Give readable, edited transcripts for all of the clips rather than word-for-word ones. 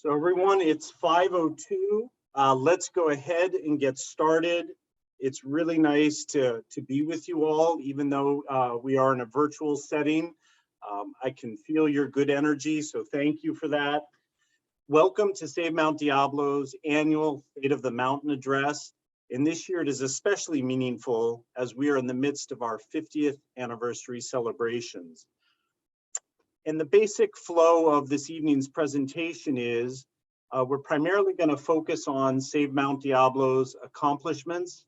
So everyone, it's 5:02. Let's go ahead and get started. It's really nice to be with you all, even though we are in a virtual setting. I can feel your good energy, so thank you for that. Welcome to Save Mount Diablo's annual State of the Mountain Address. And this year it is especially meaningful as we are in the midst of our 50th anniversary celebrations. And the basic flow of this evening's presentation is we're primarily going to focus on Save Mount Diablo's accomplishments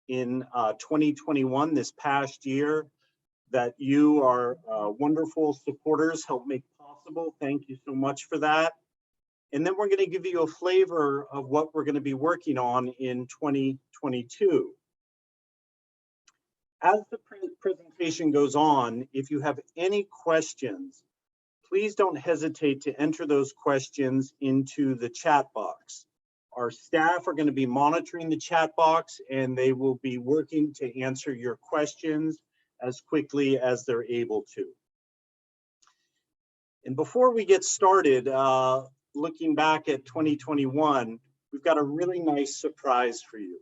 in 2021, this past year, that you, our wonderful supporters, helped make possible. Thank you so much for that. And then we're going to give you a flavor of what we're going to be working on in 2022. As the presentation goes on, if you have any questions, please don't hesitate to enter those questions into the chat box. Our staff are going to be monitoring the chat box and they will be working to answer your questions as quickly as they're able to. And before we get started, looking back at 2021, we've got a really nice surprise for you.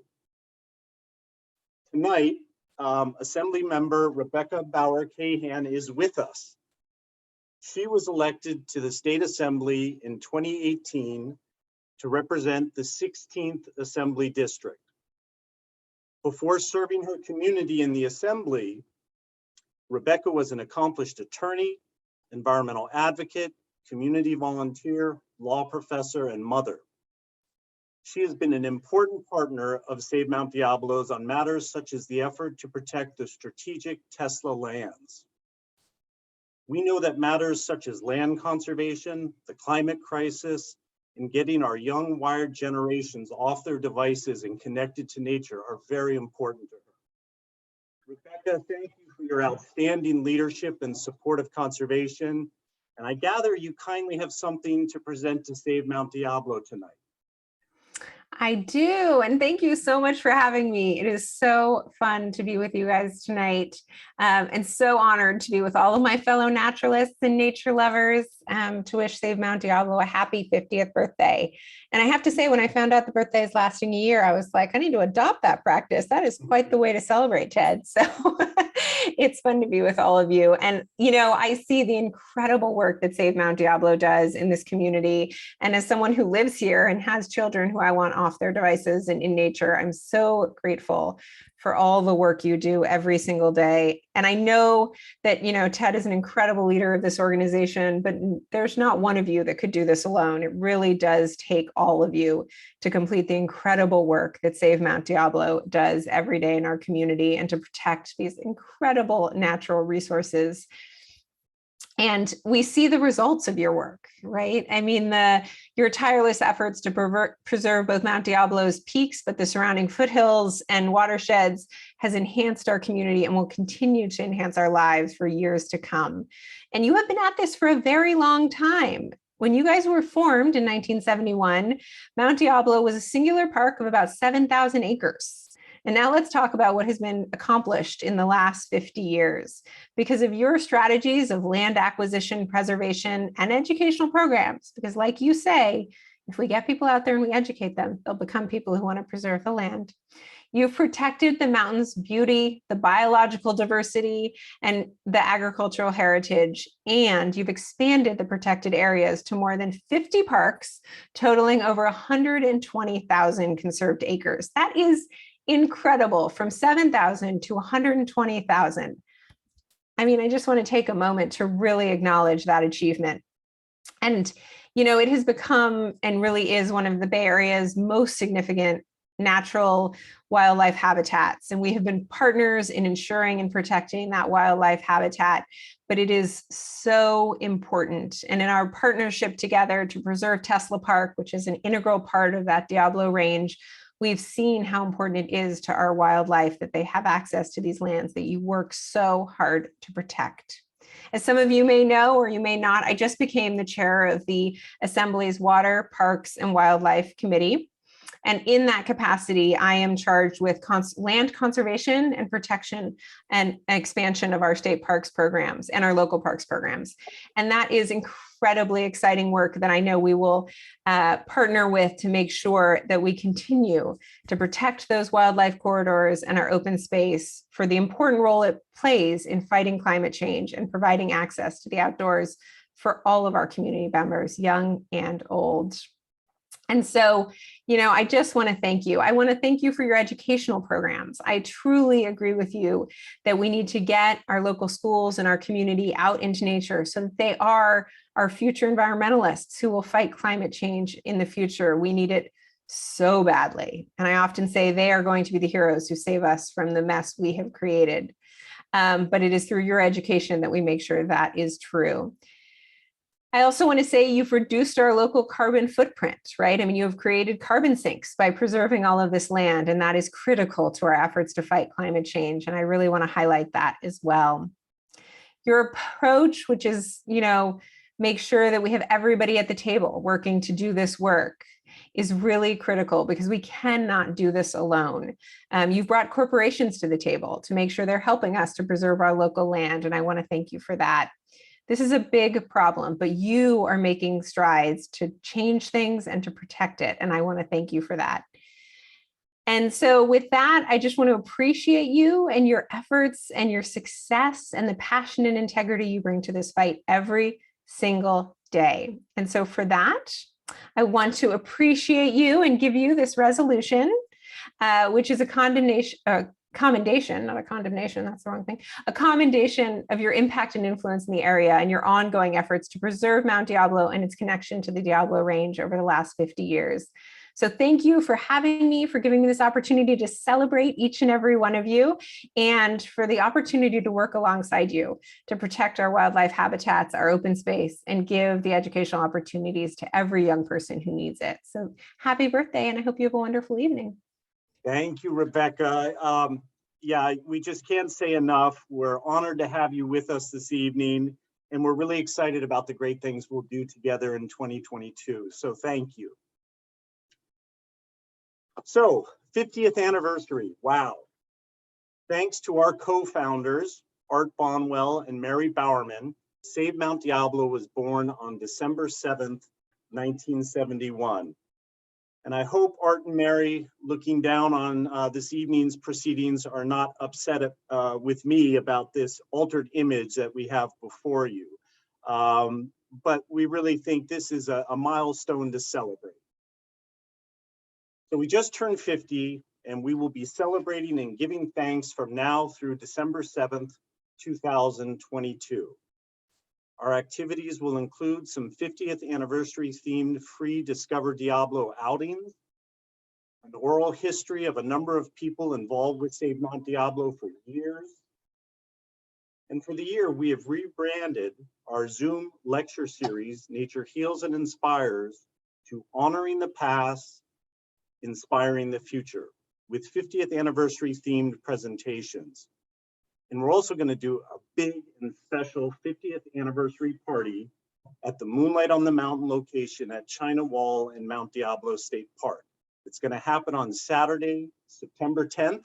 Tonight, Assembly Member Rebecca Bauer-Cahan is with us. She was elected to the State Assembly in 2018 to represent the 16th Assembly District. Before serving her community in the Assembly, Rebecca was an accomplished attorney, environmental advocate, community volunteer, law professor, and mother. She has been an important partner of Save Mount Diablo's on matters such as the effort to protect the strategic Tesla lands. We know that matters such as land conservation, the climate crisis, and getting our young wired generations off their devices and connected to nature are very important to her. Rebecca, thank you for your outstanding leadership and support of conservation. And I gather you kindly have something to present to Save Mount Diablo tonight. I do, and thank you so much for having me. It is so fun to be with you guys tonight, and so honored to be with all of my fellow naturalists and nature lovers to wish Save Mount Diablo a happy 50th birthday. And I have to say, when I found out the birthday is lasting a year, I was like, I need to adopt that practice. That is quite the way to celebrate, Ted. So it's fun to be with all of you. And, you know, I see the incredible work that Save Mount Diablo does in this community. And as someone who lives here and has children who I want off their devices and in nature, I'm so grateful for all the work you do every single day. And I know that, you know, Ted is an incredible leader of this organization, but there's not one of you that could do this alone. It really does take all of you to complete the incredible work that Save Mount Diablo does every day in our community and to protect these incredible natural resources. And we see the results of your work, right? I mean, your tireless efforts to preserve both Mount Diablo's peaks, but the surrounding foothills and watersheds has enhanced our community and will continue to enhance our lives for years to come. And you have been at this for a very long time. When you guys were formed in 1971, Mount Diablo was a singular park of about 7,000 acres. And now let's talk about what has been accomplished in the last 50 years. Because of your strategies of land acquisition, preservation, and educational programs, because like you say, if we get people out there and we educate them, they'll become people who want to preserve the land. You've protected the mountain's beauty, the biological diversity, and the agricultural heritage, and you've expanded the protected areas to more than 50 parks, totaling over 120,000 conserved acres. That is incredible, from 7,000 to 120,000. I mean, I just want to take a moment to really acknowledge that achievement. And, you know, it has become and really is one of the Bay Area's most significant natural wildlife habitats. And we have been partners in ensuring and protecting that wildlife habitat, but it is so important. And in our partnership together to preserve Tesla Park, which is an integral part of that Diablo range, we've seen how important it is to our wildlife that they have access to these lands that you work so hard to protect. As some of you may know, or you may not, I just became the chair of the Assembly's Water, Parks, and Wildlife Committee. And in that capacity, I am charged with land conservation and protection and expansion of our state parks programs and our local parks programs. And that is incredible incredibly exciting work that I know we will partner with to make sure that we continue to protect those wildlife corridors and our open space for the important role it plays in fighting climate change and providing access to the outdoors for all of our community members, young and old. And so, I just want to thank you. I want to thank you for your educational programs. I truly agree with you that we need to get our local schools and our community out into nature so that they are our future environmentalists who will fight climate change in the future. We need it so badly. And I often say they are going to be the heroes who save us from the mess we have created. But it is through your education that we make sure that is true. I also want to say you've reduced our local carbon footprint, right? I mean, you have created carbon sinks by preserving all of this land, and that is critical to our efforts to fight climate change. And I really want to highlight that as well. Your approach, which is, make sure that we have everybody at the table working to do this work, is really critical because we cannot do this alone. You've brought corporations to the table to make sure they're helping us to preserve our local land, and I want to thank you for that. This is a big problem, but you are making strides to change things and to protect it. And I want to thank you for that. And so with that, I just want to appreciate you and your efforts and your success and the passion and integrity you bring to this fight every single day. And so for that, I want to appreciate you and give you this resolution, which is a commendation, not a condemnation, that's the wrong thing, a commendation of your impact and influence in the area and your ongoing efforts to preserve Mount Diablo and its connection to the Diablo Range over the last 50 years. So thank you for having me, for giving me this opportunity to celebrate each and every one of you, and for the opportunity to work alongside you to protect our wildlife habitats, our open space, and give the educational opportunities to every young person who needs it. So happy birthday, and I hope you have a wonderful evening. Thank you, Rebecca. Yeah, we just can't say enough. We're honored to have you with us this evening, and we're really excited about the great things we'll do together in 2022. So thank you. So 50th anniversary, wow. Thanks to our co-founders, Art Bonwell and Mary Bowerman, Save Mount Diablo was born on December 7th, 1971. And I hope Art and Mary, looking down on this evening's proceedings, are not upset with me about this altered image that we have before you. But we really think this is a milestone to celebrate. So we just turned 50, and we will be celebrating and giving thanks from now through December 7th, 2022. Our activities will include some 50th anniversary themed free Discover Diablo outings, an oral history of a number of people involved with Save Mount Diablo for years. And for the year, we have rebranded our Zoom lecture series, Nature Heals and Inspires, to Honoring the Past, Inspiring the Future, with 50th anniversary themed presentations. And we're also going to do a big and special 50th anniversary party at the Moonlight on the Mountain location at China Wall in Mount Diablo State Park. It's going to happen on Saturday, September 10th.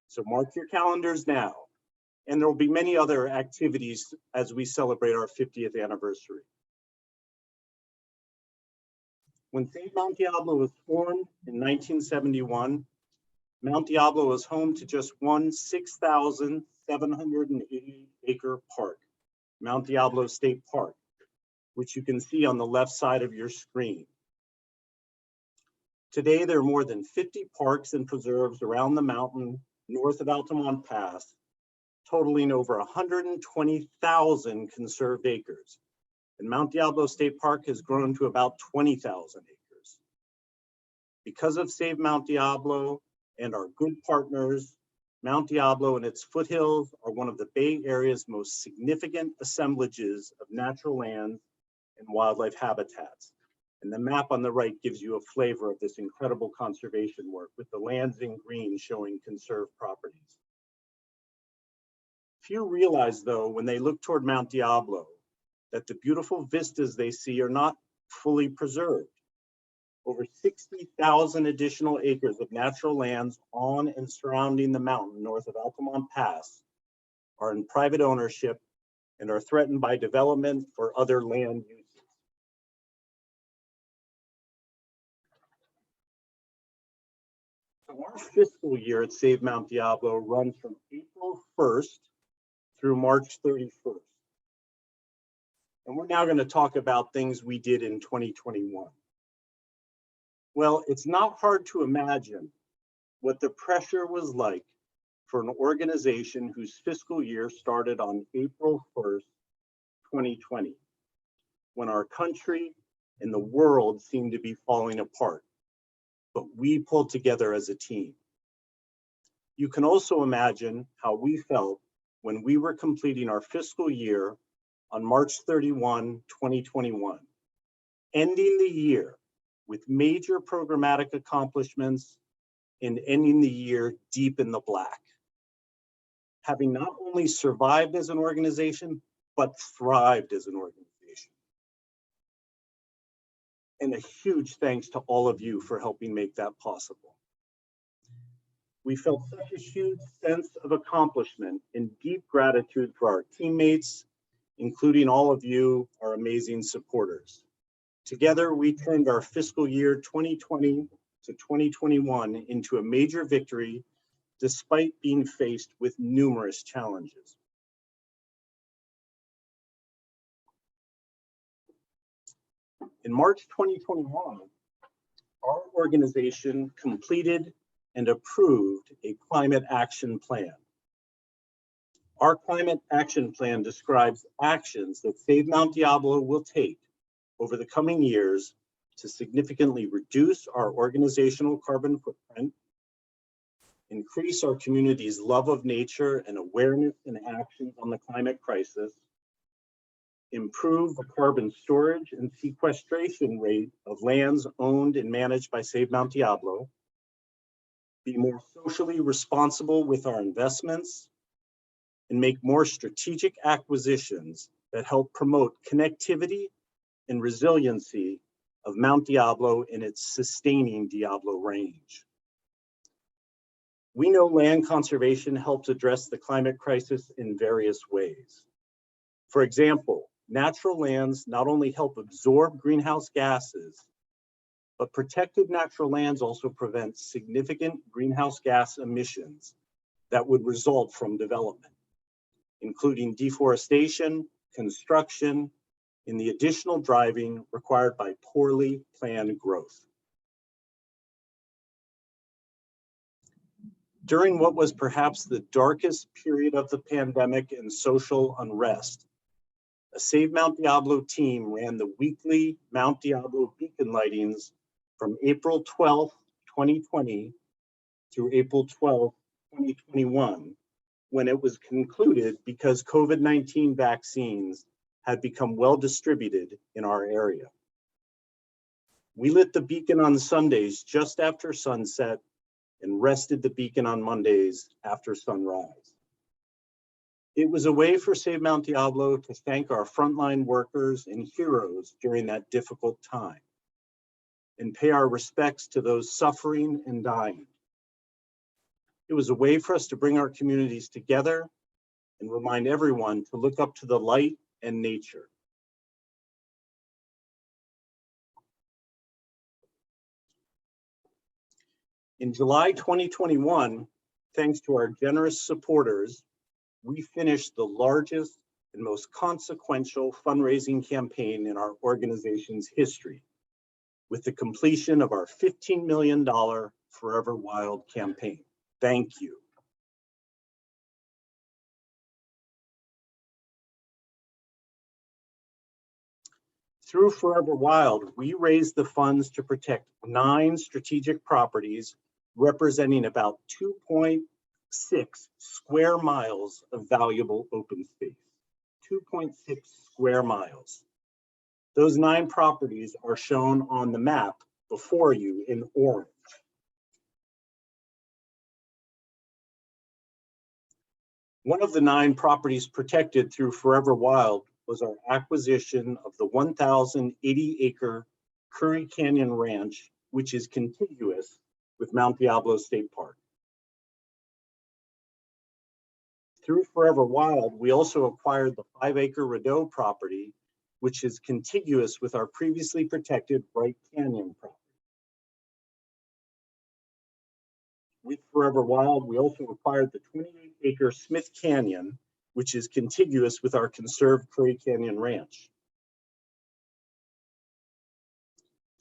So mark your calendars now. And there will be many other activities as we celebrate our 50th anniversary. When Save Mount Diablo was formed in 1971, Mount Diablo was home to just one 6,780 acre park, Mount Diablo State Park, which you can see on the left side of your screen. Today, there are more than 50 parks and preserves around the mountain north of Altamont Pass, totaling over 120,000 conserved acres. And Mount Diablo State Park has grown to about 20,000 acres. Because of Save Mount Diablo and our good partners, Mount Diablo and its foothills are one of the Bay Area's most significant assemblages of natural lands and wildlife habitats. And the map on the right gives you a flavor of this incredible conservation work, with the lands in green showing conserved properties. Few realize, though, when they look toward Mount Diablo, that the beautiful vistas they see are not fully preserved. Over 60,000 additional acres of natural lands on and surrounding the mountain north of Altamont Pass are in private ownership and are threatened by development or other land use So our fiscal year at Save Mount Diablo runs from April 1st through March 31st. And we're now going to talk about things we did in 2021. Well, it's not hard to imagine what the pressure was like for an organization whose fiscal year started on April 1st, 2020, when our country and the world seemed to be falling apart, but we pulled together as a team. You can also imagine how we felt when we were completing our fiscal year on March 31, 2021, ending the year with major programmatic accomplishments and ending the year deep in the black. Having not only survived as an organization, but thrived as an organization. And a huge thanks to all of you for helping make that possible. We felt such a huge sense of accomplishment and deep gratitude for our teammates, including all of you, our amazing supporters. Together, we turned our fiscal year 2020 to 2021 into a major victory, despite being faced with numerous challenges. In March 2021, our organization completed and approved a climate action plan. Our climate action plan describes actions that Save Mount Diablo will take over the coming years to significantly reduce our organizational carbon footprint, increase our community's love of nature and awareness and actions on the climate crisis, improve the carbon storage and sequestration rate of lands owned and managed by Save Mount Diablo, be more socially responsible with our investments, and make more strategic acquisitions that help promote connectivity and resiliency of Mount Diablo and its sustaining Diablo range. We know land conservation helps address the climate crisis in various ways. For example, natural lands not only help absorb greenhouse gases, but protected natural lands also prevent significant greenhouse gas emissions that would result from development, including deforestation, construction, and the additional driving required by poorly planned growth. During what was perhaps the darkest period of the pandemic and social unrest, a Save Mount Diablo team ran the weekly Mount Diablo beacon lightings from April 12th, 2020 through April 12th, 2021, when it was concluded because COVID-19 vaccines had become well distributed in our area. We lit the beacon on Sundays just after sunset and rested the beacon on Mondays after sunrise. It was a way for Save Mount Diablo to thank our frontline workers and heroes during that difficult time and pay our respects to those suffering and dying. It was a way for us to bring our communities together and remind everyone to look up to the light and nature. In July 2021, thanks to our generous supporters, we finished the largest and most consequential fundraising campaign in our organization's history, with the completion of our $15 million Forever Wild campaign. Thank you. Through Forever Wild, we raised the funds to protect 9 strategic properties representing about 2.6 square miles of valuable open space. 2.6 square miles. Those 9 properties are shown on the map before you in orange. One of the 9 properties protected through Forever Wild was our acquisition of the 1,080-acre Puerto Canyon Ranch, which is contiguous with Mount Diablo State Park. Through Forever Wild, we also acquired the 5-acre Rideau property, which is contiguous with our previously protected Bright Canyon property. With Forever Wild, we also acquired the 28-acre Smith Canyon, which is contiguous with our conserved Prairie Canyon Ranch.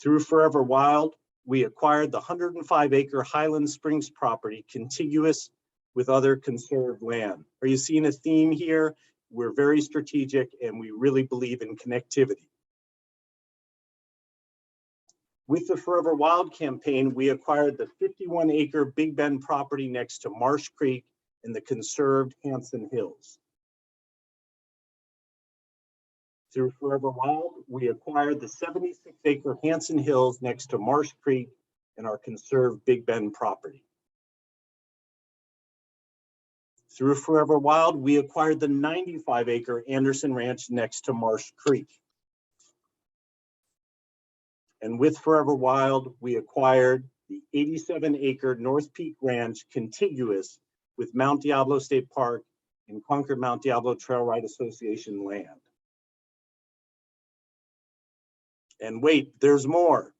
Through Forever Wild, we acquired the 105-acre Highland Springs property contiguous with other conserved land. Are you seeing a theme here? We're very strategic and we really believe in connectivity. With the Forever Wild campaign, we acquired the 51-acre Big Bend property next to Marsh Creek in the conserved Hanson Hills. Through Forever Wild, we acquired the 76-acre Hanson Hills next to Marsh Creek in our conserved Big Bend property. Through Forever Wild, we acquired the 95-acre Anderson Ranch next to Marsh Creek. And with Forever Wild, we acquired the 87-acre North Peak Ranch contiguous with Mount Diablo State Park and Concord Mount Diablo Trail Ride Association land. And wait, there's more.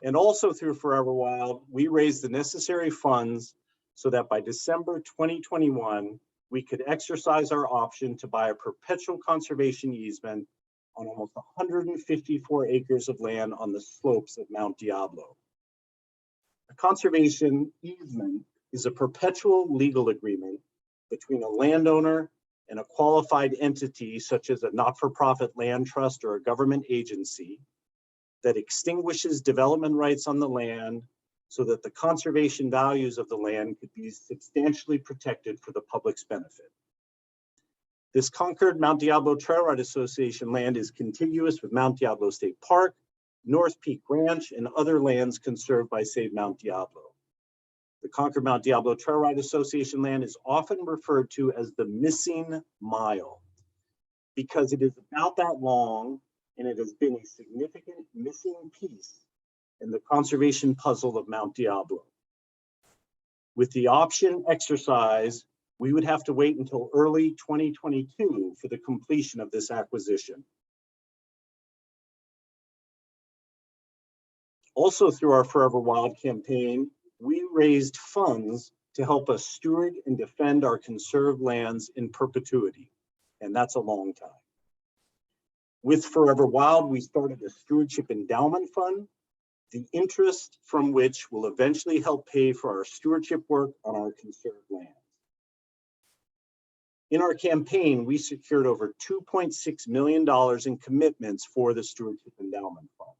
And also through Forever Wild, we raised the necessary funds so that by December 2021, we could exercise our option to buy a perpetual conservation easement on almost 154 acres of land on the slopes of Mount Diablo. A conservation easement is a perpetual legal agreement between a landowner and a qualified entity such as a not-for-profit land trust or a government agency that extinguishes development rights on the land so that the conservation values of the land could be substantially protected for the public's benefit. This Concord Mount Diablo Trail Ride Association land is contiguous with Mount Diablo State Park, North Peak Ranch, and other lands conserved by Save Mount Diablo. The Concord Mount Diablo Trail Ride Association land is often referred to as the missing mile because it is about that long and it has been a significant missing piece in the conservation puzzle of Mount Diablo. With the option exercise, we would have to wait until early 2022 for the completion of this acquisition. Also through our Forever Wild campaign, we raised funds to help us steward and defend our conserved lands in perpetuity, and that's a long time. With Forever Wild, we started a Stewardship Endowment Fund, the interest from which will eventually help pay for our stewardship work on our conserved lands. In our campaign, we secured over $2.6 million in commitments for the Stewardship Endowment Fund.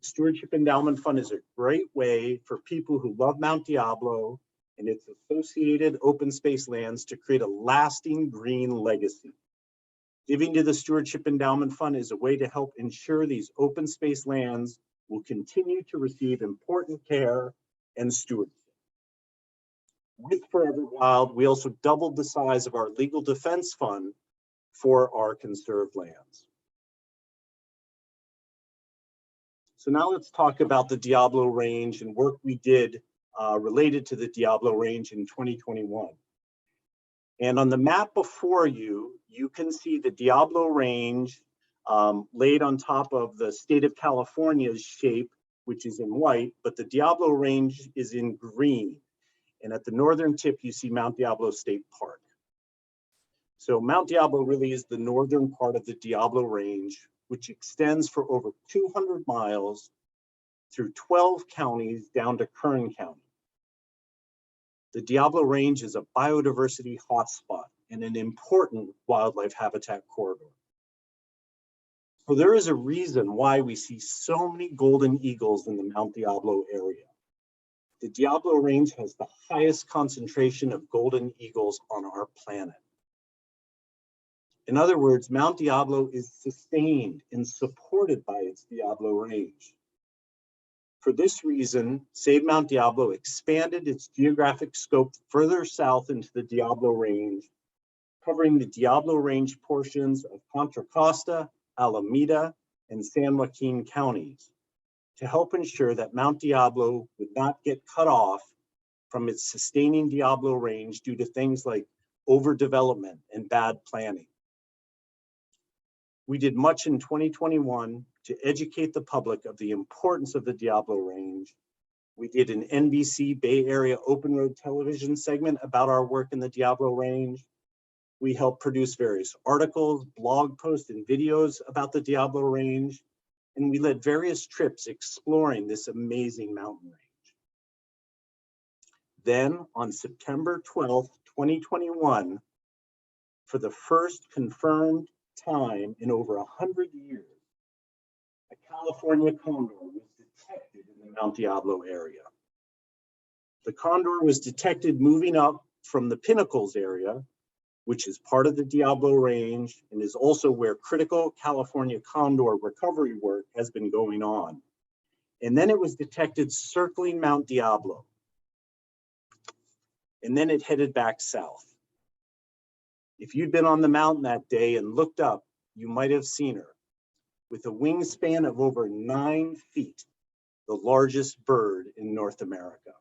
The Stewardship Endowment Fund is a great way for people who love Mount Diablo and its associated open space lands to create a lasting green legacy. Giving to the Stewardship Endowment Fund is a way to help ensure these open space lands will continue to receive important care and stewardship. With Forever Wild, we also doubled the size of our legal defense fund for our conserved lands. So now let's talk about the Diablo Range and work we did related to the Diablo Range in 2021. And on the map before you, you can see the Diablo Range laid on top of the state of California's shape, which is in white, but the Diablo Range is in green. And at the northern tip, you see Mount Diablo State Park. So Mount Diablo really is the northern part of the Diablo Range, which extends for over 200 miles through 12 counties down to Kern County. The Diablo Range is a biodiversity hotspot and an important wildlife habitat corridor. So there is a reason why we see so many golden eagles in the Mount Diablo area. The Diablo Range has the highest concentration of golden eagles on our planet. In other words, Mount Diablo is sustained and supported by its Diablo Range. For this reason, Save Mount Diablo expanded its geographic scope further south into the Diablo Range, covering the Diablo Range portions of Contra Costa, Alameda, and San Joaquin counties to help ensure that Mount Diablo would not get cut off from its sustaining Diablo Range due to things like overdevelopment and bad planning. We did much in 2021 to educate the public of the importance of the Diablo Range We did an NBC Bay Area Open Road television segment about our work in the Diablo Range. We helped produce various articles, blog posts, and videos about the Diablo Range, and we led various trips exploring this amazing mountain range. Then on September 12th, 2021, for the first confirmed time in over 100 years, a California condor was detected in the Mount Diablo area. The condor was detected moving up from the Pinnacles area, which is part of the Diablo Range and is also where critical California condor recovery work has been going on. And then it was detected circling Mount Diablo. And then it headed back south. If you'd been on the mountain that day and looked up, you might have seen her with a wingspan of over 9 feet, the largest bird in North America.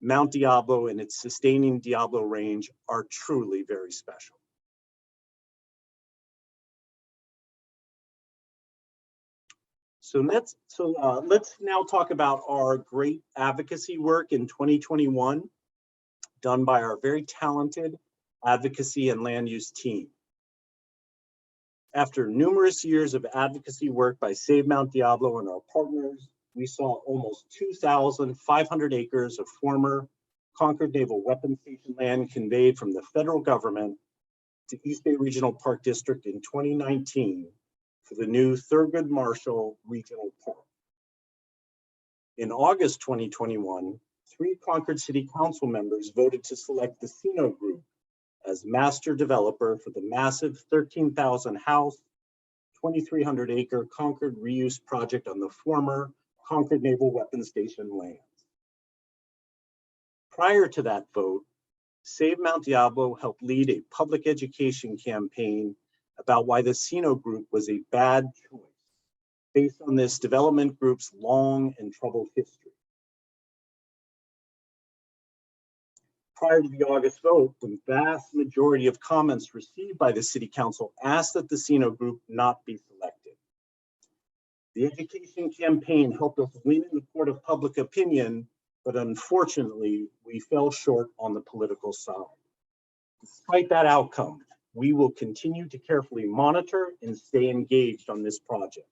Mount Diablo and its sustaining Diablo Range are truly very special. So let's now talk about our great advocacy work in 2021, done by our very talented advocacy and land use team. After numerous years of advocacy work by Save Mount Diablo and our partners, we saw almost 2,500 acres of former Concord Naval Weapons Station land conveyed from the federal government to East Bay Regional Park District in 2019 for the new Thurgood Marshall Regional Park. In August 2021, 3 Concord City Council members voted to select the Sino Group as master developer for the massive 13,000 house, 2,300 acre Concord reuse project on the former Concord Naval Weapons Station lands. Prior to that vote, Save Mount Diablo helped lead a public education campaign about why the Sino Group was a bad choice based on this development group's long and troubled history. Prior to the August vote, the vast majority of comments received by the City Council asked that the Sino Group not be selected. The education campaign helped us win in the court of public opinion, but unfortunately, we fell short on the political side. Despite that outcome, we will continue to carefully monitor and stay engaged on this project.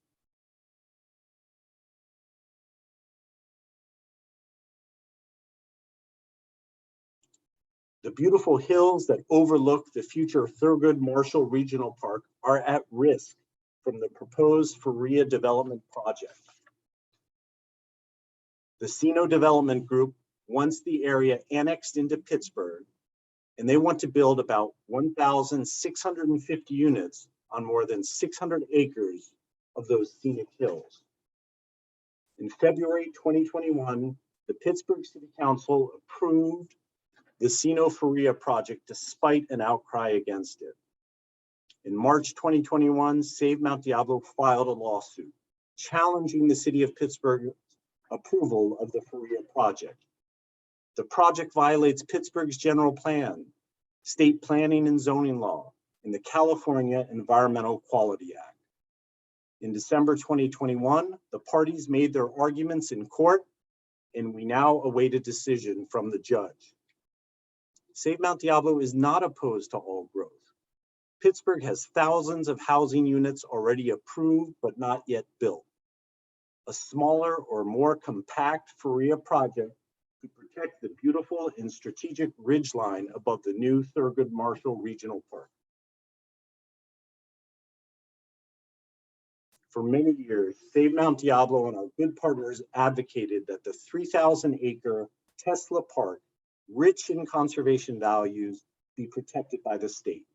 The beautiful hills that overlook the future Thurgood Marshall Regional Park are at risk from the proposed Faria development project. The Sino Development Group wants the area annexed into Pittsburgh, and they want to build about 1,650 units on more than 600 acres of those scenic hills. In February 2021, the Pittsburgh City Council approved the Sino Faria project despite an outcry against it. In March 2021, Save Mount Diablo filed a lawsuit challenging the city of Pittsburgh's approval of the Faria project. The project violates Pittsburgh's general plan, state planning and zoning law, and the California Environmental Quality Act. In December 2021, the parties made their arguments in court, and we now await a decision from the judge. Save Mount Diablo is not opposed to all growth. Pittsburgh has thousands of housing units already approved, but not yet built. A smaller or more compact Faria project to protect the beautiful and strategic ridgeline above the new Thurgood Marshall Regional Park. For many years, Save Mount Diablo and our good partners advocated that the 3,000 acre Tesla Park, rich in conservation values, be protected by the state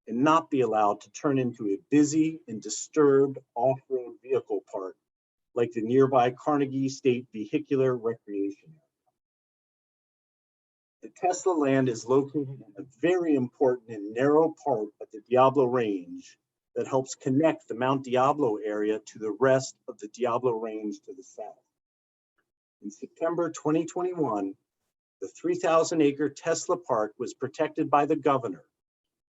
and not be allowed to turn into a busy and disturbed off-road vehicle park like the nearby Carnegie State Vehicular Recreation Area. The Tesla land is located in a very important and narrow part of the Diablo Range that helps connect the Mount Diablo area to the rest of the Diablo Range to the south. In September 2021, the 3,000 acre Tesla Park was protected by the governor,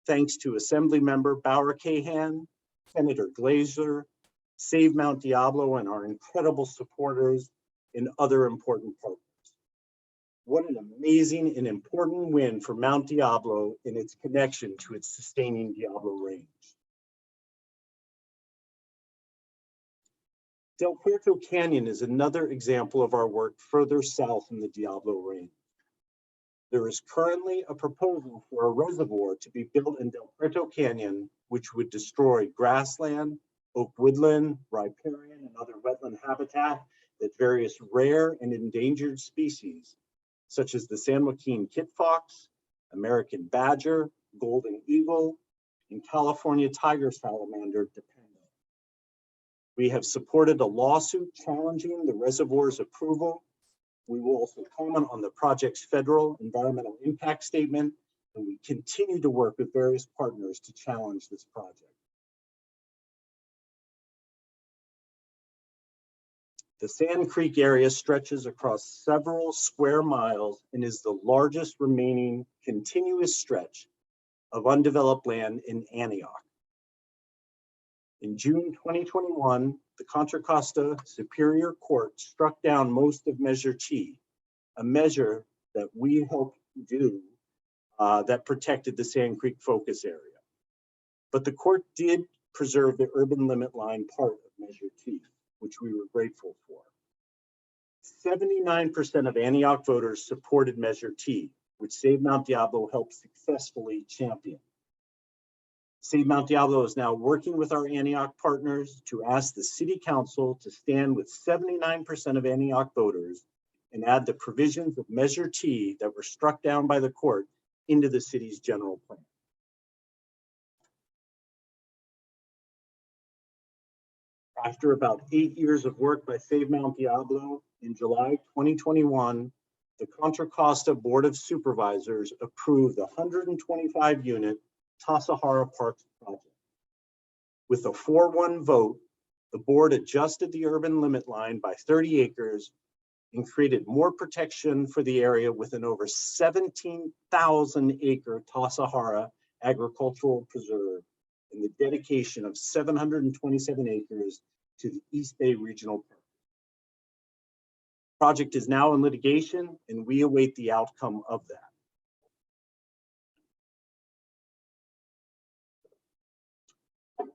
thanks to Assembly Member Bauer Cahan, Senator Glazer, Save Mount Diablo, and our incredible supporters, and other important partners. What an amazing and important win for Mount Diablo and its connection to its sustaining Diablo range. Del Puerto Canyon is another example of our work further south in the Diablo range. There is currently a proposal for a reservoir to be built in Del Puerto Canyon, which would destroy grassland, oak woodland, riparian, and other wetland habitat that various rare and endangered species, such as the San Joaquin kit fox, American badger, golden eagle, and California tiger salamander, depend on. We have supported a lawsuit challenging the reservoir's approval. We will also comment on the project's federal environmental impact statement, and we continue to work with various partners to challenge this project. The Sand Creek area stretches across several square miles and is the largest remaining continuous stretch of undeveloped land in Antioch. In June 2021, the Contra Costa Superior Court struck down most of Measure T, a measure that we helped do that protected the Sand Creek focus area. But the court did preserve the urban limit line part of Measure T, which we were grateful for. 79% of Antioch voters supported Measure T, which Save Mount Diablo helped successfully champion. Save Mount Diablo is now working with our Antioch partners to ask the City Council to stand with 79% of Antioch voters and add the provisions of Measure T that were struck down by the court into the city's general plan. After about 8 years of work by Save Mount Diablo, in July 2021, the Contra Costa Board of Supervisors approved the 125-unit Tasahara Parks project. With a 4-1 vote, the board adjusted the urban limit line by 30 acres and created more protection for the area with an over 17,000 acre Tasahara agricultural preserve and the dedication of 727 acres to the East Bay Regional Park. The project is now in litigation and we await the outcome of that.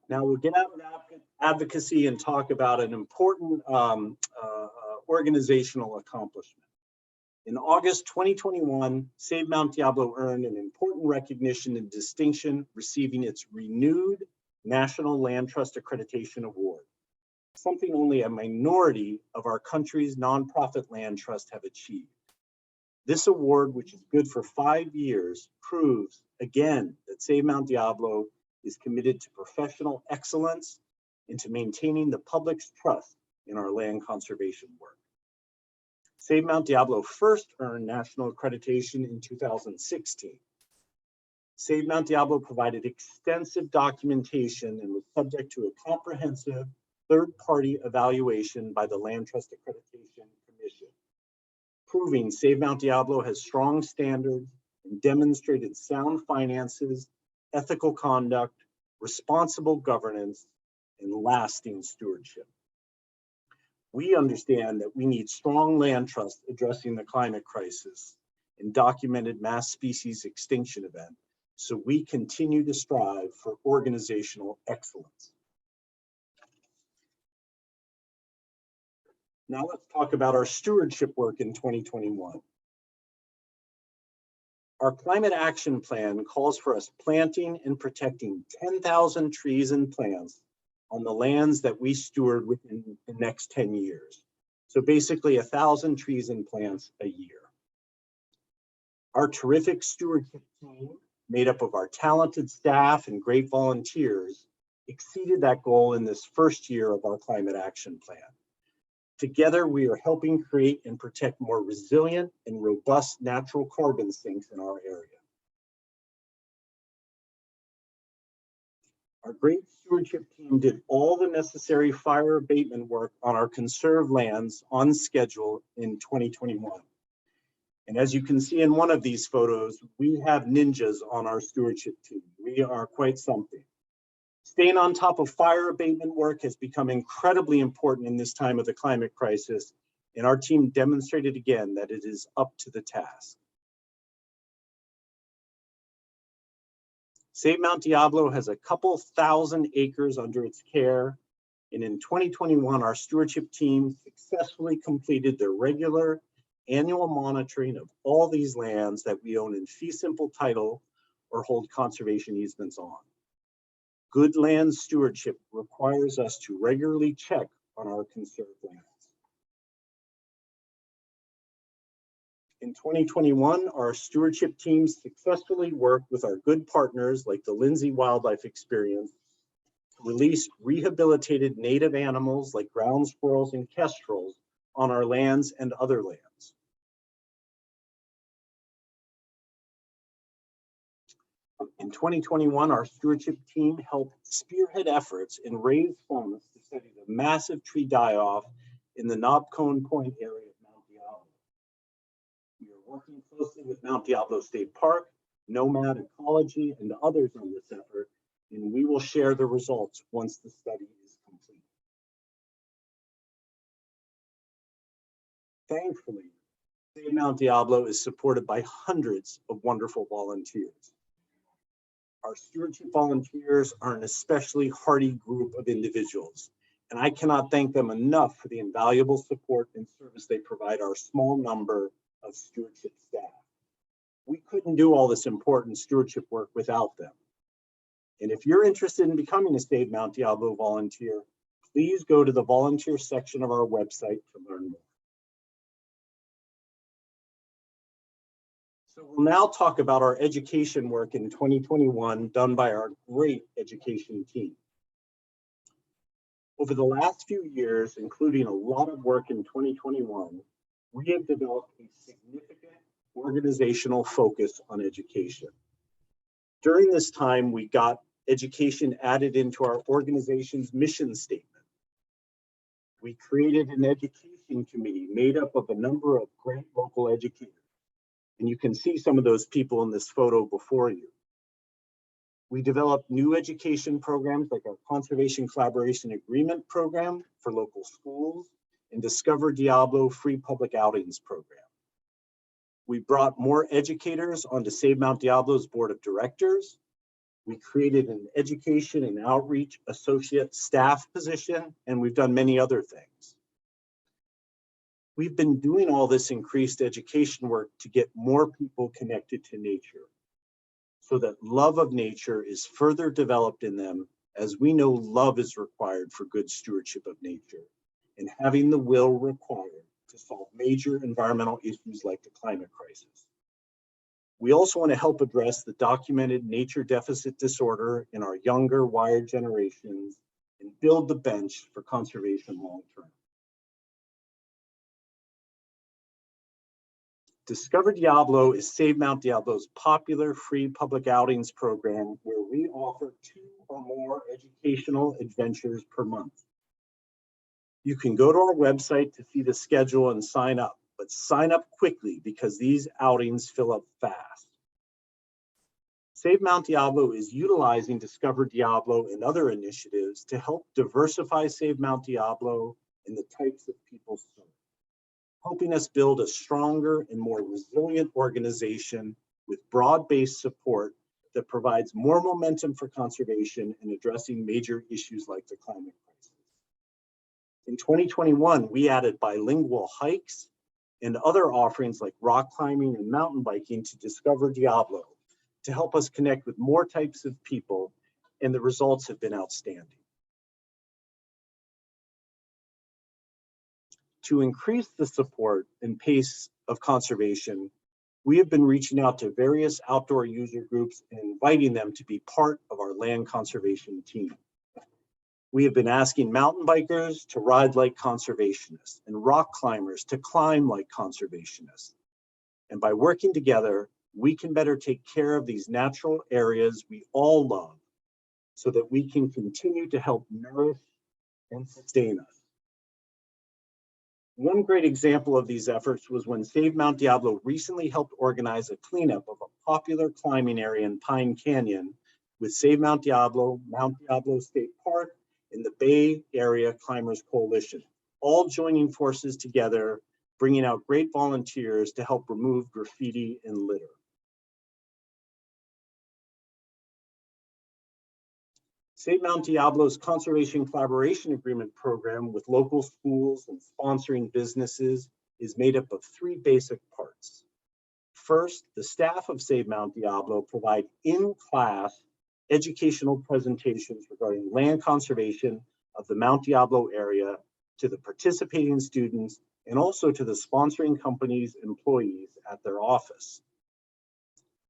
Now we'll get out of advocacy and talk about an important organizational accomplishment. In August 2021, Save Mount Diablo earned an important recognition and distinction, receiving its renewed National Land Trust Accreditation Award, something only a minority of our country's nonprofit land trusts have achieved. This award, which is good for 5 years, proves again that Save Mount Diablo is committed to professional excellence and to maintaining the public's trust in our land conservation work. Save Mount Diablo first earned national accreditation in 2016. Save Mount Diablo provided extensive documentation and was subject to a comprehensive third-party evaluation by the Land Trust Accreditation Commission, proving Save Mount Diablo has strong standards and demonstrated sound finances, ethical conduct, responsible governance, and lasting stewardship. We understand that we need strong land trust addressing the climate crisis and documented mass species extinction event, so we continue to strive for organizational excellence. Now let's talk about our stewardship work in 2021. Our climate action plan calls for us planting and protecting 10,000 trees and plants on the lands that we steward within the next 10 years. So basically 1,000 trees and plants a year. Our terrific stewardship team, made up of our talented staff and great volunteers, exceeded that goal in this first year of our climate action plan. Together, we are helping create and protect more resilient and robust natural carbon sinks in our area. Our great stewardship team did all the necessary fire abatement work on our conserved lands on schedule in 2021. And as you can see in one of these photos, we have ninjas on our stewardship team. We are quite something. Staying on top of fire abatement work has become incredibly important in this time of the climate crisis, and our team demonstrated again that it is up to the task. Save Mount Diablo has a couple thousand acres under its care, and in 2021, our stewardship team successfully completed their regular annual monitoring of all these lands that we own in fee simple title or hold conservation easements on. Good land stewardship requires us to regularly check on our conserved lands. In 2021, our stewardship team successfully worked with our good partners like the Lindsay Wildlife Experience to release rehabilitated native animals like ground squirrels and kestrels on our lands and other lands. In 2021, our stewardship team helped spearhead efforts and raise funds to study the massive tree die-off in the Knob Cone Point area of Mount Diablo. We are working closely with Mount Diablo State Park, Nomad Ecology, and others on this effort, and we will share the results once the study is complete. Thankfully, Save Mount Diablo is supported by hundreds of wonderful volunteers. Our stewardship volunteers are an especially hearty group of individuals, and I cannot thank them enough for the invaluable support and service they provide our small number of stewardship staff. We couldn't do all this important stewardship work without them. And if you're interested in becoming a Save Mount Diablo volunteer, please go to the volunteer section of our website to learn more. So we'll now talk about our education work in 2021 done by our great education team. Over the last few years, including a lot of work in 2021, we have developed a significant organizational focus on education. During this time, we got education added into our organization's mission statement. We created an education committee made up of a number of great local educators. And you can see some of those people in this photo before you. We developed new education programs like our Conservation Collaboration Agreement program for local schools and Discover Diablo Free Public Outings program. We brought more educators onto Save Mount Diablo's board of directors. We created an education and outreach associate staff position, and we've done many other things. We've been doing all this increased education work to get more people connected to nature, so that love of nature is further developed in them, as we know love is required for good stewardship of nature and having the will required to solve major environmental issues like the climate crisis. We also want to help address the documented nature deficit disorder in our younger wired generations and build the bench for conservation long-term. Discover Diablo is Save Mount Diablo's popular free public outings program where we offer 2 or more educational adventures per month. You can go to our website to see the schedule and sign up, but sign up quickly because these outings fill up fast. Save Mount Diablo is utilizing Discover Diablo and other initiatives to help diversify Save Mount Diablo and the types of people served, helping us build a stronger and more resilient organization with broad-based support that provides more momentum for conservation and addressing major issues like the climate crisis. In 2021, we added bilingual hikes and other offerings like rock climbing and mountain biking to Discover Diablo to help us connect with more types of people, and the results have been outstanding. To increase the support and pace of conservation, we have been reaching out to various outdoor user groups and inviting them to be part of our land conservation team. We have been asking mountain bikers to ride like conservationists and rock climbers to climb like conservationists. And by working together, we can better take care of these natural areas we all love so that we can continue to help nourish and sustain us. One great example of these efforts was when Save Mount Diablo recently helped organize a cleanup of a popular climbing area in Pine Canyon with Save Mount Diablo State Park, and the Bay Area Climbers Coalition. all joining forces together, bringing out great volunteers to help remove graffiti and litter. Save Mount Diablo's Conservation Collaboration Agreement program with local schools and sponsoring businesses is made up of three basic parts. First, the staff of Save Mount Diablo provide in-class educational presentations regarding land conservation of the Mount Diablo area to the participating students and also to the sponsoring companies' employees at their office.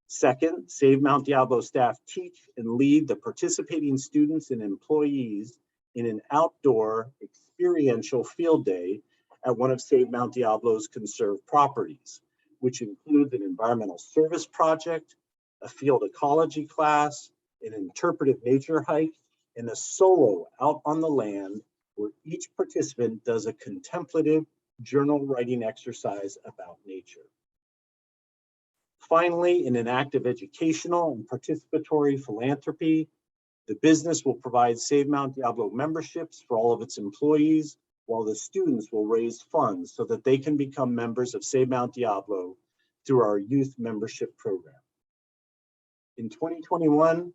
Second, Save Mount Diablo staff teach and lead the participating students and employees in an outdoor experiential field day at one of Save Mount Diablo's conserved properties, which includes an environmental service project, a field ecology class, an interpretive nature hike, and a solo out on the land where each participant does a contemplative journal writing exercise about nature. Finally, in an act of educational and participatory philanthropy, the business will provide Save Mount Diablo memberships for all of its employees, while the students will raise funds so that they can become members of Save Mount Diablo through our youth membership program. In 2021,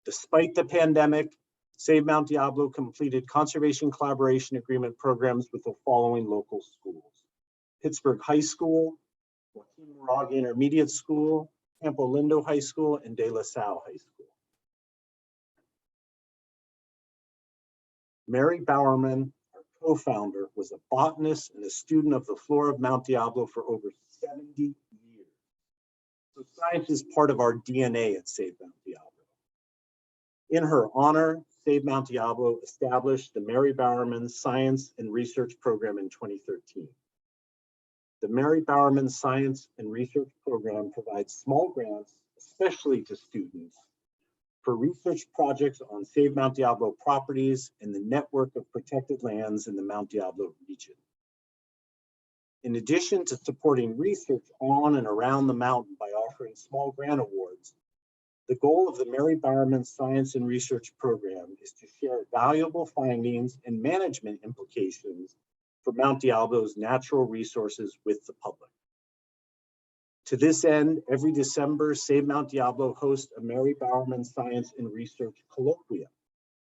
despite the pandemic, Save Mount Diablo completed conservation collaboration agreement programs with the following local schools: Pittsburgh High School, Joaquin Moraga Intermediate School, Campo Lindo High School, and De La Salle High School. Mary Bowerman, our co-founder, was a botanist and a student of the flora of Mount Diablo for over 70 years. So science is part of our DNA at Save Mount Diablo. In her honor, Save Mount Diablo established the Mary Bowerman Science and Research Program in 2013. The Mary Bowerman Science and Research Program provides small grants, especially to students, for research projects on Save Mount Diablo properties and the network of protected lands in the Mount Diablo region. In addition to supporting research on and around the mountain by offering small grant awards, the goal of the Mary Bowerman Science and Research Program is to share valuable findings and management implications for Mount Diablo's natural resources with the public. To this end, every December, Save Mount Diablo hosts a Mary Bowerman Science and Research Colloquium,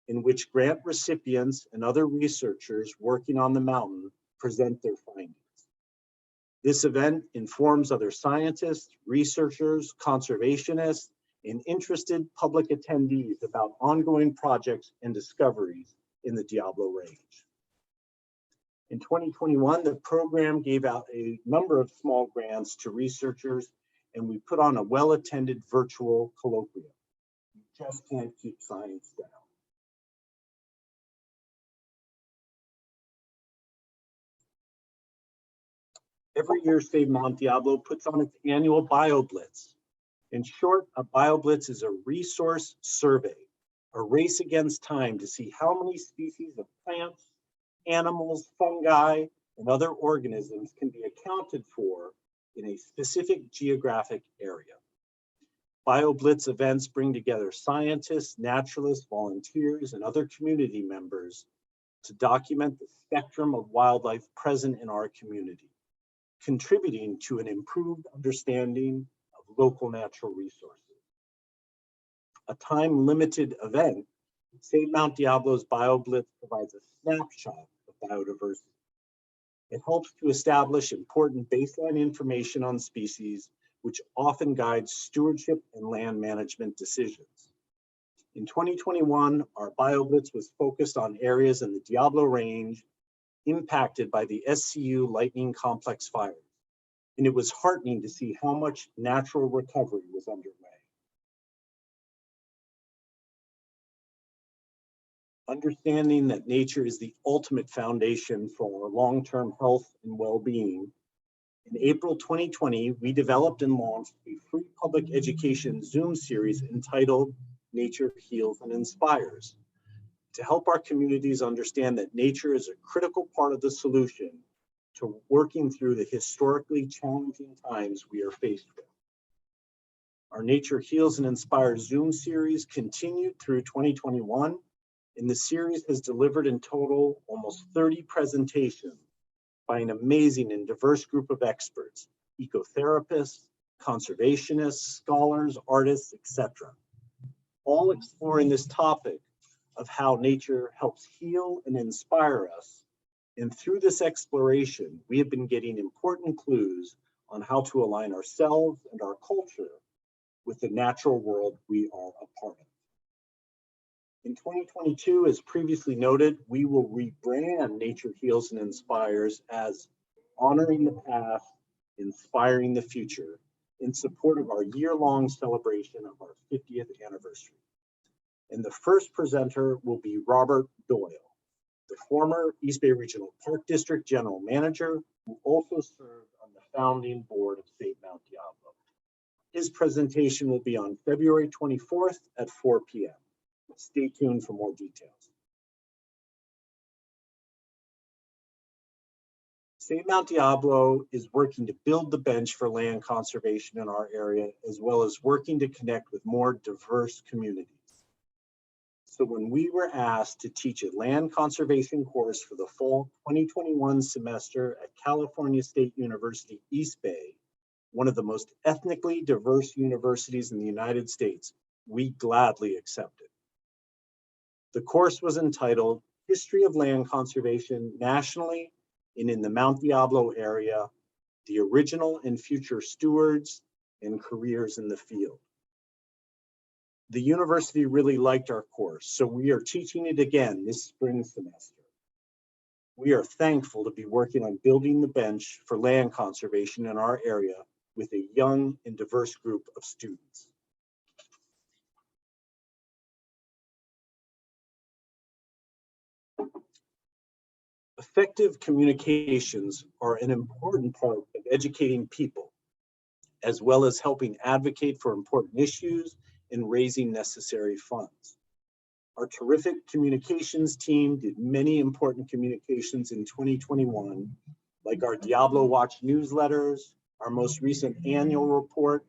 in which grant recipients and other researchers working on the mountain present their findings. This event informs other scientists, researchers, conservationists, and interested public attendees about ongoing projects and discoveries in the Diablo Range. In 2021, the program gave out a number of small grants to researchers, and we put on a well-attended virtual colloquium. You just can't keep science down. Every year, Save Mount Diablo puts on its annual BioBlitz. In short, a BioBlitz is a resource survey, a race against time to see how many species of plants, animals, fungi, and other organisms can be accounted for in a specific geographic area. BioBlitz events bring together scientists, naturalists, volunteers, and other community members to document the spectrum of wildlife present in our community, contributing to an improved understanding of local natural resources. A time-limited event, Save Mount Diablo's BioBlitz provides a snapshot of biodiversity. It helps to establish important baseline information on species, which often guides stewardship and land management decisions. In 2021, our BioBlitz was focused on areas in the Diablo Range impacted by the SCU Lightning Complex fires, and it was heartening to see how much natural recovery was underway. Understanding that nature is the ultimate foundation for our long-term health and well-being, in April 2020, we developed and launched a free public education Zoom series entitled Nature Heals and Inspires, to help our communities understand that nature is a critical part of the solution to working through the historically challenging times we are faced with. Our Nature Heals and Inspires Zoom series continued through 2021, And the series has delivered in total almost 30 presentations by an amazing and diverse group of experts, ecotherapists, conservationists, scholars, artists, etc., all exploring this topic of how nature helps heal and inspire us. And through this exploration, we have been getting important clues on how to align ourselves and our culture with the natural world we are a part of. In 2022, as previously noted, we will rebrand Nature Heals and Inspires as Honoring the Past, Inspiring the Future, in support of our year-long celebration of our 50th anniversary. And the first presenter will be Robert Doyle, the former East Bay Regional Park District General Manager, who also served on the founding board of Save Mount Diablo. His presentation will be on February 24th at 4 p.m. Stay tuned for more details. Save Mount Diablo is working to build the bench for land conservation in our area, as well as working to connect with more diverse communities. So when we were asked to teach a land conservation course for the fall 2021 semester at California State University, East Bay, one of the most ethnically diverse universities in the United States, we gladly accepted. The course was entitled History of Land Conservation Nationally and in the Mount Diablo Area, the Original and Future Stewards and Careers in the Field. The university really liked our course, so we are teaching it again this spring semester. We are thankful to be working on building the bench for land conservation in our area with a young and diverse group of students. Effective communications are an important part of educating people, as well as helping advocate for important issues and raising necessary funds. Our terrific communications team did many important communications in 2021, like our Diablo Watch newsletters, our most recent annual report,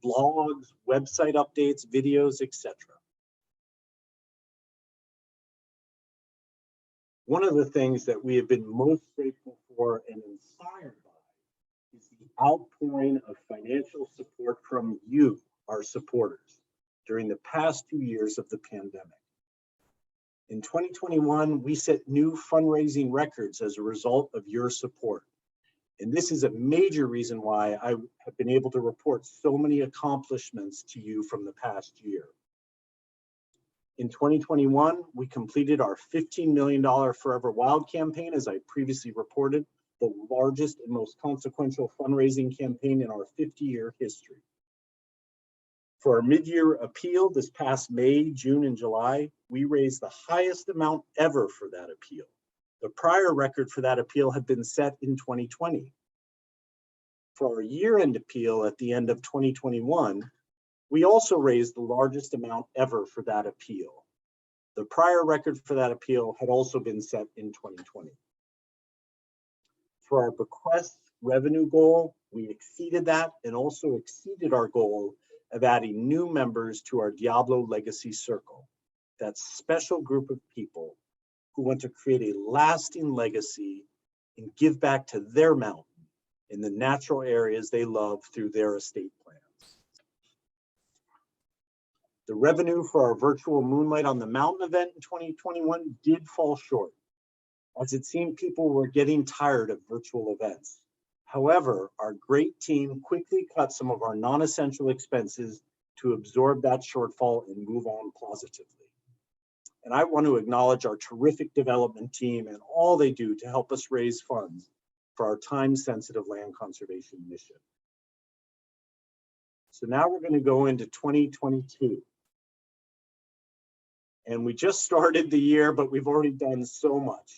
blogs, website updates, videos, etc. One of the things that we have been most grateful for and inspired by is the outpouring of financial support from you, our supporters, during the past 2 years of the pandemic. In 2021, we set new fundraising records as a result of your support. And this is a major reason why I have been able to report so many accomplishments to you from the past year. In 2021, we completed our $15 million Forever Wild campaign, as I previously reported, the largest and most consequential fundraising campaign in our 50-year history. For our mid-year appeal this past May, June, and July, we raised the highest amount ever for that appeal. The prior record for that appeal had been set in 2020. For our year-end appeal at the end of 2021, we also raised the largest amount ever for that appeal. The prior record for that appeal had also been set in 2020. For our bequest revenue goal, we exceeded that and also exceeded our goal of adding new members to our Diablo Legacy Circle, that special group of people who want to create a lasting legacy and give back to their mountain in the natural areas they love through their estate plans. The revenue for our virtual Moonlight on the Mountain event in 2021 did fall short, as it seemed people were getting tired of virtual events. However, our great team quickly cut some of our non-essential expenses to absorb that shortfall and move on positively. And I want to acknowledge our terrific development team and all they do to help us raise funds for our time-sensitive land conservation mission. So now we're going to go into 2022. And we just started the year, but we've already done so much.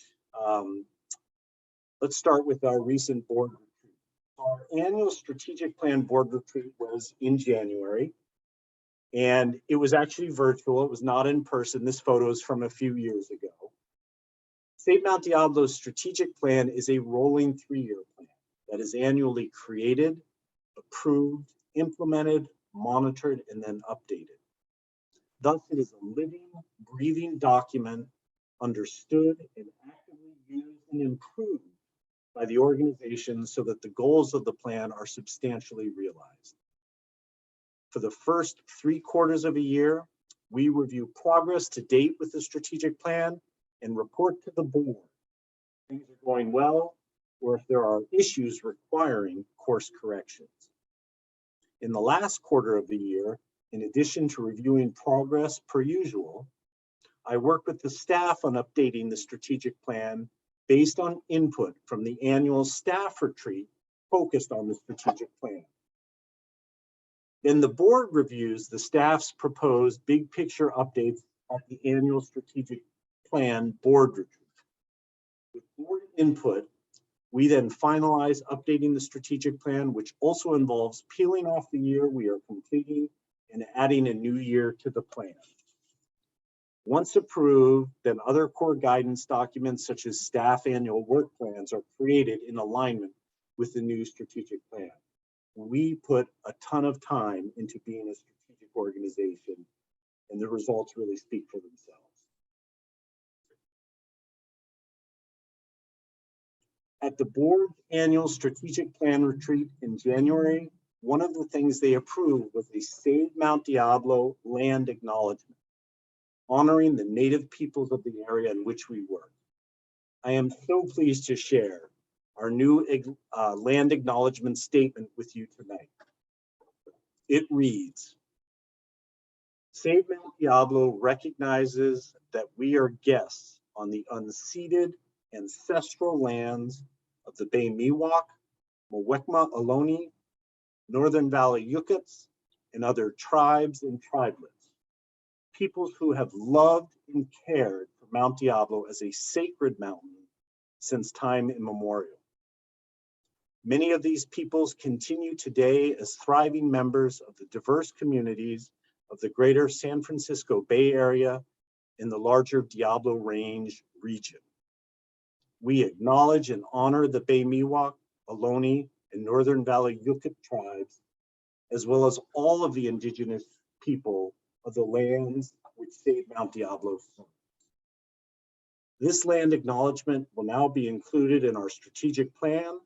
Let's start with our recent board retreat. Our annual strategic plan board retreat was in January, and it was actually virtual. It was not in person. This photo is from a few years ago. Save Mount Diablo's strategic plan is a rolling 3-year plan that is annually created, approved, implemented, monitored, and then updated. Thus, it is a living, breathing document understood and actively used and improved by the organization so that the goals of the plan are substantially realized. For the first 3 quarters of a year, we review progress to date with the strategic plan and report to the board. Things are going well, or if there are issues requiring course corrections. In the last quarter of the year, in addition to reviewing progress per usual, I work with the staff on updating the strategic plan based on input from the annual staff retreat focused on the strategic plan. Then the board reviews the staff's proposed big picture updates at the annual strategic plan board retreat. With board input, we then finalize updating the strategic plan, which also involves peeling off the year we are completing and adding a new year to the plan. Once approved, then other core guidance documents such as staff annual work plans are created in alignment with the new strategic plan. We put a ton of time into being a strategic organization, and the results really speak for themselves. At the board's annual strategic plan retreat in January, one of the things they approved was a Save Mount Diablo land acknowledgement, honoring the native peoples of the area in which we work. I am so pleased to share our new land acknowledgement statement with you tonight. It reads, Save Mount Diablo recognizes that we are guests on the unceded ancestral lands of the Bay Miwok, Muwekma Ohlone, Northern Valley Yukuts, and other tribes and tribelets, peoples who have loved and cared for Mount Diablo as a sacred mountain since time immemorial. Many of these peoples continue today as thriving members of the diverse communities of the greater San Francisco Bay Area and the larger Diablo Range region. We acknowledge and honor the Bay Miwok, Ohlone, and Northern Valley Yukut tribes, as well as all of the indigenous people of the lands which Save Mount Diablo serves. This land acknowledgement will now be included in our strategic plan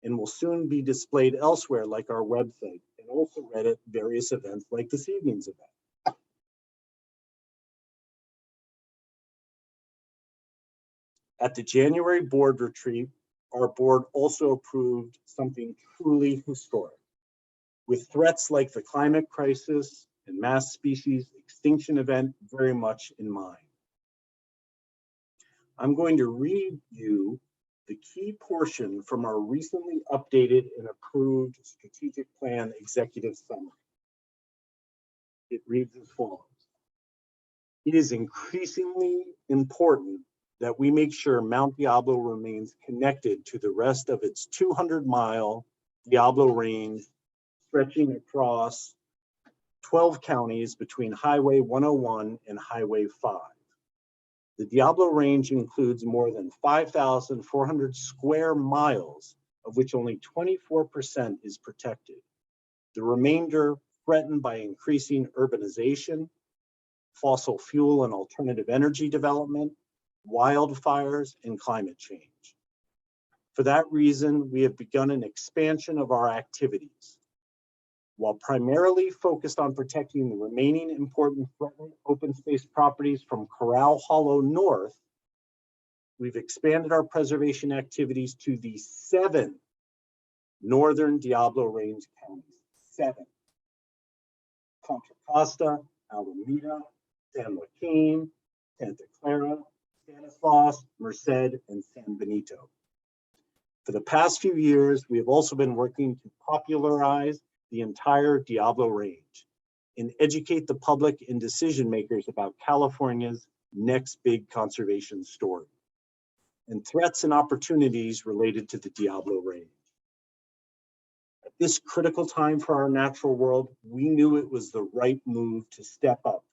and will soon be displayed elsewhere like our website and also read at various events like this evening's event. At the January board retreat, our board also approved something truly historic. With threats like the climate crisis and mass species extinction event very much in mind. I'm going to read you the key portion from our recently updated and approved strategic plan executive summary. It reads as follows. It is increasingly important that we make sure Mount Diablo remains connected to the rest of its 200-mile Diablo Range stretching across 12 counties between Highway 101 and Highway 5. The Diablo Range includes more than 5,400 square miles, of which only 24% is protected. The remainder threatened by increasing urbanization, fossil fuel and alternative energy development, wildfires, and climate change. For that reason, we have begun an expansion of our activities. While primarily focused on protecting the remaining important threatened open space properties from Corral Hollow North, we've expanded our preservation activities to the 7 northern Diablo Range counties. 7. Contra Costa, Alameda, San Joaquin, Santa Clara, Stanislaus, Merced, and San Benito. For the past few years, we have also been working to popularize the entire Diablo Range and educate the public and decision makers about California's next big conservation story and threats and opportunities related to the Diablo Range. At this critical time for our natural world, we knew it was the right move to step up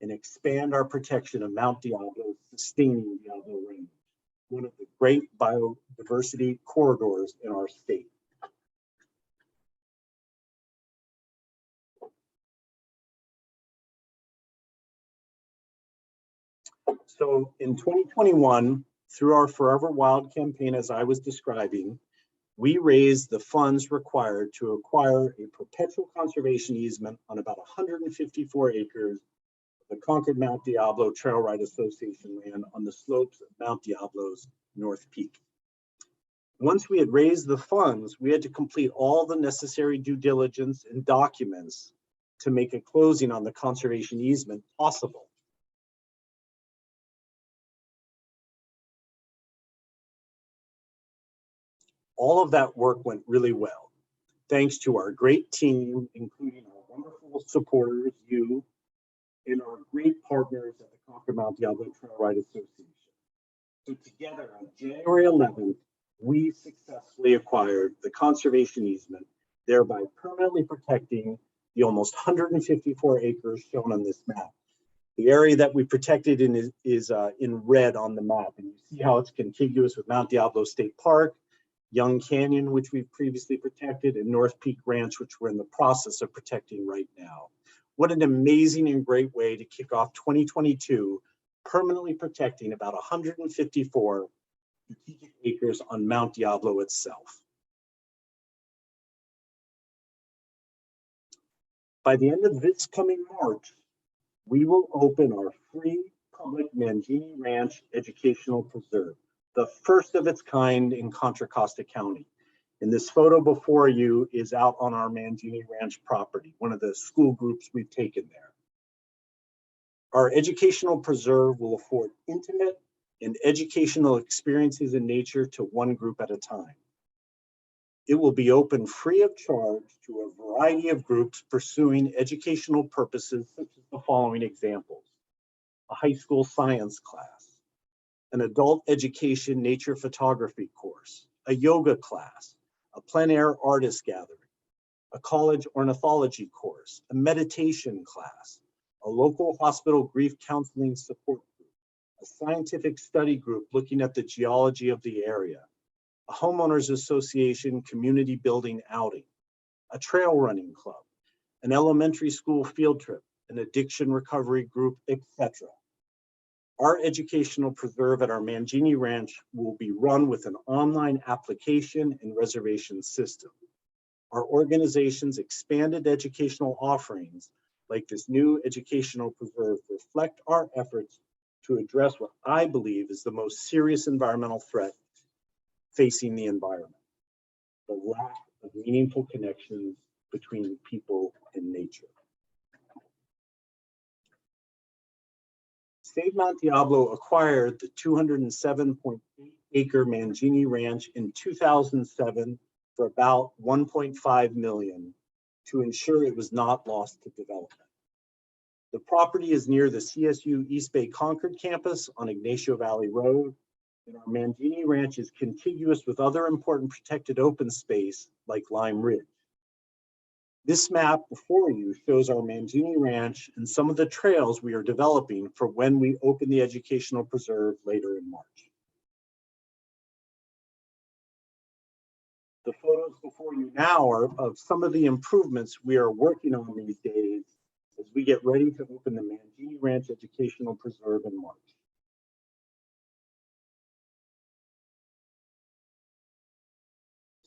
and expand our protection of Mount Diablo, sustaining Diablo Range, one of the great biodiversity corridors in our state. So in 2021, through our Forever Wild campaign, as I was describing, we raised the funds required to acquire a perpetual conservation easement on about 154 acres of the Concord Mount Diablo Trail Ride Association land on the slopes of Mount Diablo's North Peak. Once we had raised the funds, we had to complete all the necessary due diligence and documents to make a closing on the conservation easement possible. All of that work went really well, thanks to our great team, including our wonderful supporters, you, and our great partners at the Concord Mount Diablo Trail Ride Association. So together on January 11th, we successfully acquired the conservation easement, thereby permanently protecting the almost 154 acres shown on this map. The area that we protected is in red on the map, and you see how it's contiguous with Mount Diablo State Park, Young Canyon, which we've previously protected, and North Peak Ranch, which we're in the process of protecting right now. What an amazing and great way to kick off 2022, permanently protecting about 154 strategic acres on Mount Diablo itself. By the end of this coming March, we will open our free public Mangini Ranch Educational Preserve, the first of its kind in Contra Costa County. And this photo before you is out on our Mangini Ranch property, one of the school groups we've taken there. Our educational preserve will afford intimate and educational experiences in nature to one group at a time. It will be open free of charge to a variety of groups pursuing educational purposes, such as the following examples: a high school science class, an adult education nature photography course, a yoga class, a plein air artist gathering, a college ornithology course, a meditation class, a local hospital grief counseling support group, a scientific study group looking at the geology of the area, a homeowners association community building outing, a trail running club, an elementary school field trip, an addiction recovery group, etc. Our educational preserve at our Mangini Ranch will be run with an online application and reservation system. Our organization's expanded educational offerings, like this new educational preserve, reflect our efforts to address what I believe is the most serious environmental threat facing the environment: the lack of meaningful connections between people and nature. Save Mount Diablo acquired the 207.8 acre Mangini Ranch in 2007 for about 1.5 million to ensure it was not lost to development. The property is near the CSU East Bay Concord campus on Ignacio Valley Road, and our Mangini Ranch is contiguous with other important protected open space like Lime Ridge. This map before you shows our Mangini Ranch and some of the trails we are developing for when we open the educational preserve later in March. The photos before you now are of some of the improvements we are working on these days as we get ready to open the Mangini Ranch Educational Preserve in March.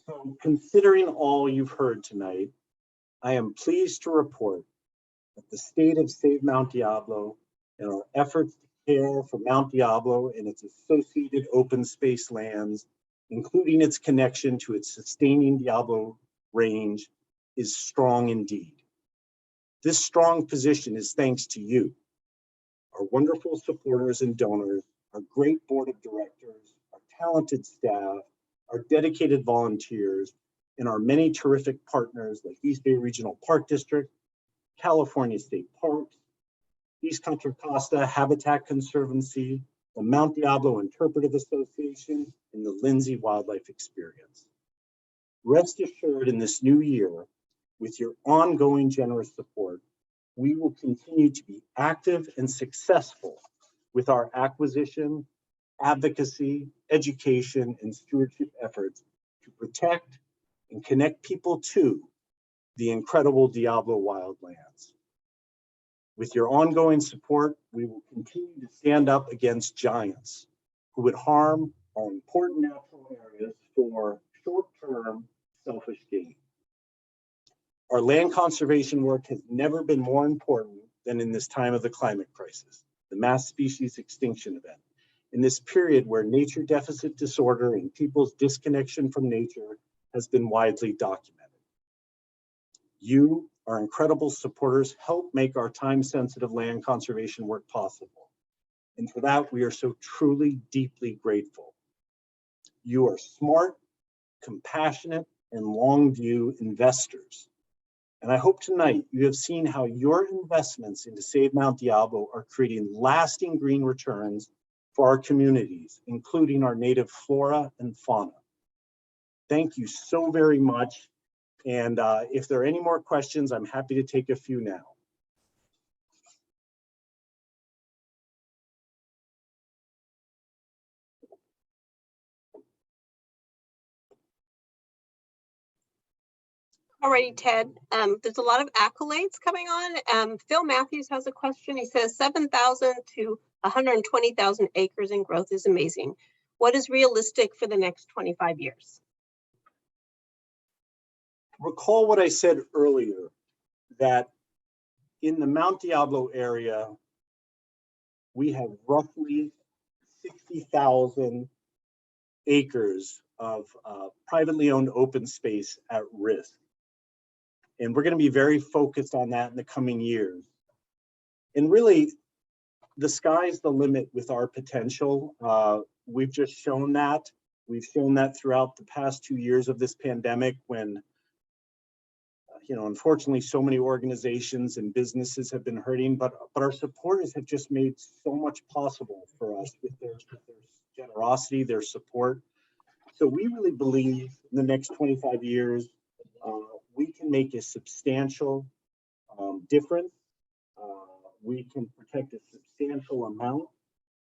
So, considering all you've heard tonight, I am pleased to report that the state of Save Mount Diablo and our efforts to care for Mount Diablo and its associated open space lands, including its connection to its sustaining Diablo range, is strong indeed. This strong position is thanks to you, our wonderful supporters and donors, our great board of directors, our talented staff, our dedicated volunteers, and our many terrific partners like East Bay Regional Park District, California State Parks, East Contra Costa Habitat Conservancy, the Mount Diablo Interpretive Association, and the Lindsay Wildlife Experience. Rest assured, in this new year, with your ongoing generous support, we will continue to be active and successful with our acquisition, advocacy, education, and stewardship efforts to protect and connect people to the incredible Diablo wildlands. With your ongoing support, we will continue to stand up against giants who would harm our important natural areas for short-term selfish gain. Our land conservation work has never been more important than in this time of the climate crisis, the mass species extinction event. In this period where nature deficit disorder and people's disconnection from nature has been widely documented. You, our incredible supporters, help make our time-sensitive land conservation work possible. And for that, we are so truly, deeply grateful. You are smart, compassionate, and long-view investors. And I hope tonight you have seen how your investments into Save Mount Diablo are creating lasting green returns for our communities, including our native flora and fauna. Thank you so very much. And if there are any more questions, I'm happy to take a few now. Alrighty, Ted. There's a lot of accolades coming on. Phil Matthews has a question. He says 7,000 to 120,000 acres in growth is amazing. What is realistic for the next 25 years? Recall what I said earlier, that in the Mount Diablo area, we have roughly 60,000 acres of privately owned open space at risk. And we're going to be very focused on that in the coming years. And really, the sky's the limit with our potential. We've just shown that. We've shown that throughout the past 2 years of this pandemic when, unfortunately, so many organizations and businesses have been hurting, but our supporters have just made so much possible for us with their generosity, their support. So we really believe in the next 25 years, we can make a substantial difference. We can protect a substantial amount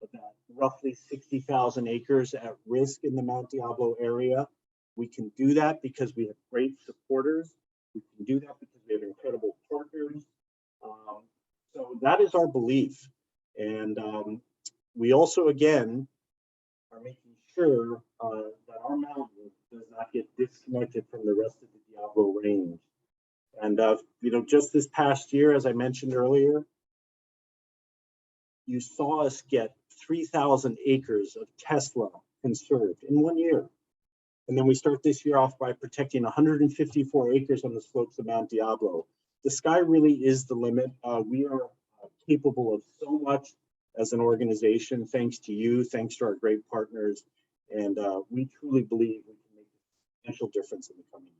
of that roughly 60,000 acres at risk in the Mount Diablo area. We can do that because we have great supporters. We can do that because we have incredible partners. So that is our belief. And we also, again, are making sure that our mountain does not get disconnected from the rest of the Diablo range. And just this past year, as I mentioned earlier, you saw us get 3,000 acres of Tesla conserved in 1 year. And then we start this year off by protecting 154 acres on the slopes of Mount Diablo. The sky really is the limit. We are capable of so much as an organization, thanks to you, thanks to our great partners. And we truly believe we can make a substantial difference in the coming years.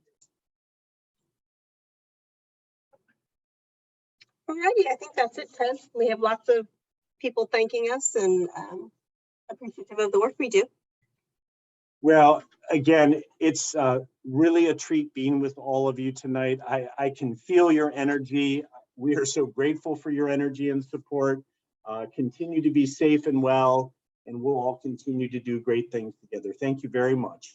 Alrighty, I think that's it, Ted. We have lots of people thanking us and appreciative of the work we do. Well, again, it's really a treat being with all of you tonight. I can feel your energy. We are so grateful for your energy and support. Continue to be safe and well, and we'll all continue to do great things together. Thank you very much.